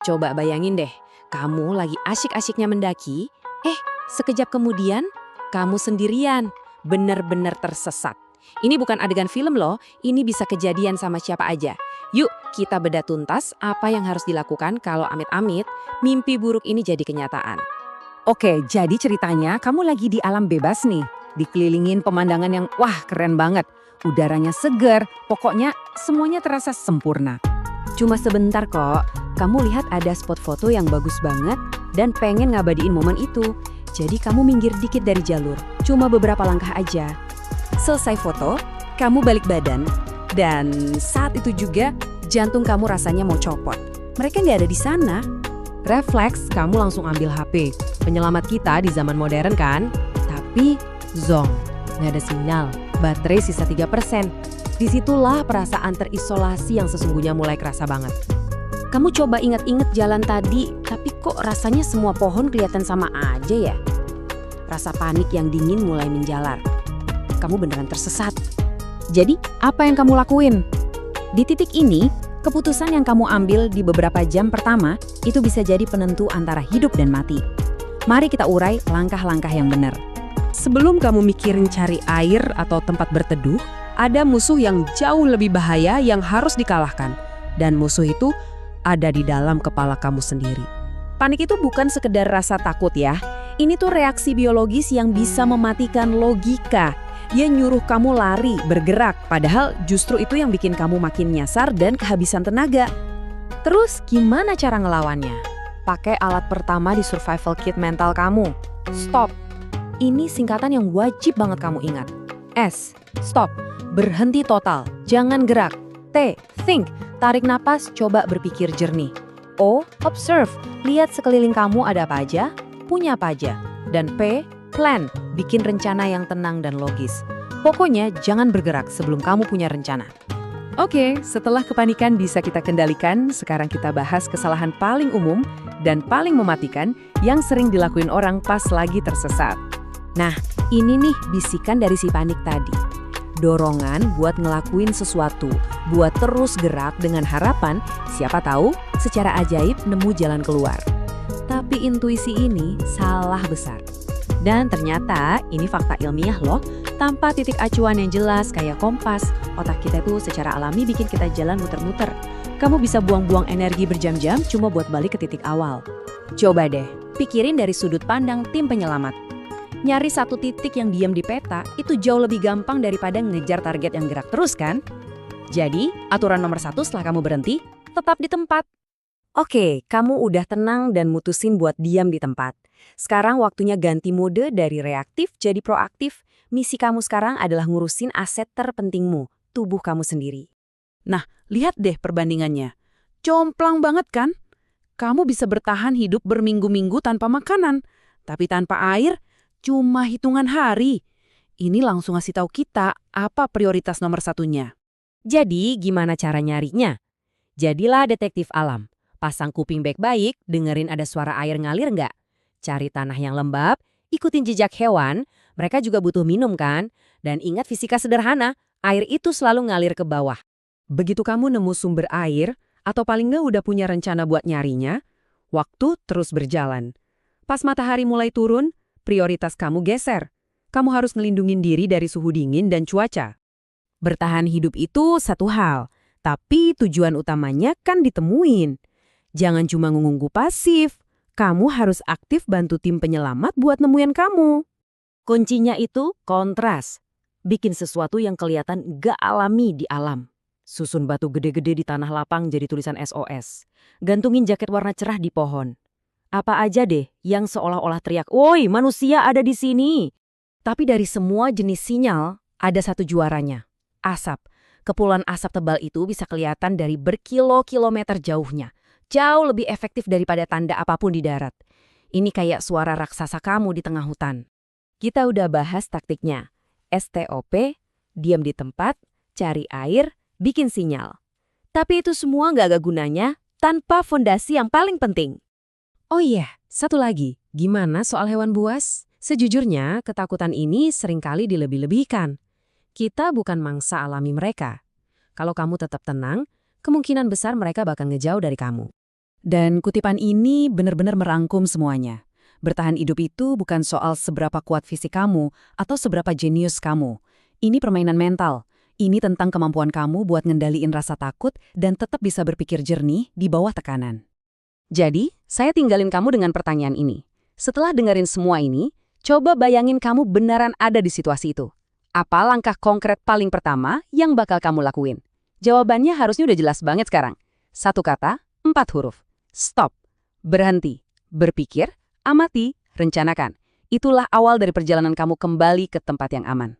Coba bayangin deh, kamu lagi asyik-asyiknya mendaki, sekejap kemudian kamu sendirian, bener-bener tersesat. Ini bukan adegan film loh, ini bisa kejadian sama siapa aja. Yuk, kita bedah tuntas apa yang harus dilakukan kalau amit-amit mimpi buruk ini jadi kenyataan. Oke, jadi ceritanya kamu lagi di alam bebas nih. Dikelilingin pemandangan yang wah keren banget. Udaranya segar, pokoknya semuanya terasa sempurna. Cuma sebentar kok, kamu lihat ada spot foto yang bagus banget dan pengen ngabadiin momen itu. Jadi kamu minggir dikit dari jalur, cuma beberapa langkah aja. Selesai foto, kamu balik badan. Dan saat itu juga jantung kamu rasanya mau copot. Mereka nggak ada di sana. Refleks, kamu langsung ambil HP. Penyelamat kita di zaman modern kan? Tapi, zong, nggak ada sinyal. Baterai sisa 3%. Disitulah perasaan terisolasi yang sesungguhnya mulai kerasa banget. Kamu coba ingat-ingat jalan tadi, tapi kok rasanya semua pohon kelihatan sama aja ya? Rasa panik yang dingin mulai menjalar. Kamu beneran tersesat. Jadi, apa yang kamu lakuin? Di titik ini, keputusan yang kamu ambil di beberapa jam pertama itu bisa jadi penentu antara hidup dan mati. Mari kita urai langkah-langkah yang benar. Sebelum kamu mikirin cari air atau tempat berteduh, ada musuh yang jauh lebih bahaya yang harus dikalahkan. Dan musuh itu ada di dalam kepala kamu sendiri. Panik itu bukan sekedar rasa takut ya. Ini tuh reaksi biologis yang bisa mematikan logika. Dia nyuruh kamu lari, bergerak, padahal justru itu yang bikin kamu makin nyasar dan kehabisan tenaga. Terus gimana cara ngelawannya? Pakai alat pertama di survival kit mental kamu. Stop. Ini singkatan yang wajib banget kamu ingat. S. Stop. Berhenti total. Jangan gerak. T. Think. Tarik napas, coba berpikir jernih. O. Observe. Lihat sekeliling kamu ada apa aja, punya apa aja. Dan P. Plan. Bikin rencana yang tenang dan logis. Pokoknya jangan bergerak sebelum kamu punya rencana. Oke, setelah kepanikan bisa kita kendalikan, sekarang kita bahas kesalahan paling umum dan paling mematikan yang sering dilakuin orang pas lagi tersesat. Nah, ini nih bisikan dari si panik tadi. Dorongan buat ngelakuin sesuatu, buat terus gerak dengan harapan, siapa tahu secara ajaib nemu jalan keluar. Tapi intuisi ini salah besar. Dan ternyata ini fakta ilmiah loh, tanpa titik acuan yang jelas kayak kompas, otak kita tuh secara alami bikin kita jalan muter-muter. Kamu bisa buang-buang energi berjam-jam cuma buat balik ke titik awal. Coba deh, pikirin dari sudut pandang tim penyelamat. Nyari satu titik yang diam di peta itu jauh lebih gampang daripada ngejar target yang gerak terus kan? Jadi, aturan nomor 1 setelah kamu berhenti, tetap di tempat. Oke, kamu udah tenang dan mutusin buat diam di tempat. Sekarang waktunya ganti mode dari reaktif jadi proaktif. Misi kamu sekarang adalah ngurusin aset terpentingmu, tubuh kamu sendiri. Nah, lihat deh perbandingannya. Jomplang banget kan? Kamu bisa bertahan hidup berminggu-minggu tanpa makanan, tapi tanpa air, cuma hitungan hari. Ini langsung ngasih tahu kita apa prioritas nomor 1-nya. Jadi, gimana cara nyarinya? Jadilah detektif alam. Pasang kuping baik-baik, dengerin ada suara air ngalir nggak? Cari tanah yang lembab, ikutin jejak hewan, mereka juga butuh minum kan? Dan ingat fisika sederhana, air itu selalu ngalir ke bawah. Begitu kamu nemu sumber air, atau paling nggak udah punya rencana buat nyarinya, waktu terus berjalan. Pas matahari mulai turun, prioritas kamu geser. Kamu harus ngelindungin diri dari suhu dingin dan cuaca. Bertahan hidup itu satu hal, tapi tujuan utamanya kan ditemuin. Jangan cuma ngunggu pasif, kamu harus aktif bantu tim penyelamat buat nemuin kamu. Kuncinya itu kontras. Bikin sesuatu yang kelihatan gak alami di alam. Susun batu gede-gede di tanah lapang jadi tulisan SOS. Gantungin jaket warna cerah di pohon. Apa aja deh yang seolah-olah teriak, "Woi, manusia ada di sini." Tapi dari semua jenis sinyal, ada satu juaranya. Asap. Kepulan asap tebal itu bisa kelihatan dari berkilo-kilometer jauhnya. Jauh lebih efektif daripada tanda apapun di darat. Ini kayak suara raksasa kamu di tengah hutan. Kita udah bahas taktiknya. STOP, diam di tempat, cari air, bikin sinyal. Tapi itu semua nggak ada gunanya tanpa fondasi yang paling penting. Oh iya, satu lagi. Gimana soal hewan buas? Sejujurnya, ketakutan ini seringkali dilebih-lebihkan. Kita bukan mangsa alami mereka. Kalau kamu tetap tenang, kemungkinan besar mereka bakal ngejauh dari kamu. Dan kutipan ini benar-benar merangkum semuanya. Bertahan hidup itu bukan soal seberapa kuat fisik kamu atau seberapa jenius kamu. Ini permainan mental. Ini tentang kemampuan kamu buat ngendaliin rasa takut dan tetap bisa berpikir jernih di bawah tekanan. Jadi, saya tinggalin kamu dengan pertanyaan ini. Setelah dengerin semua ini, coba bayangin kamu beneran ada di situasi itu. Apa langkah konkret paling pertama yang bakal kamu lakuin? Jawabannya harusnya udah jelas banget sekarang. 1 kata, 4 huruf. Stop. Berhenti. Berpikir, amati, rencanakan. Itulah awal dari perjalanan kamu kembali ke tempat yang aman.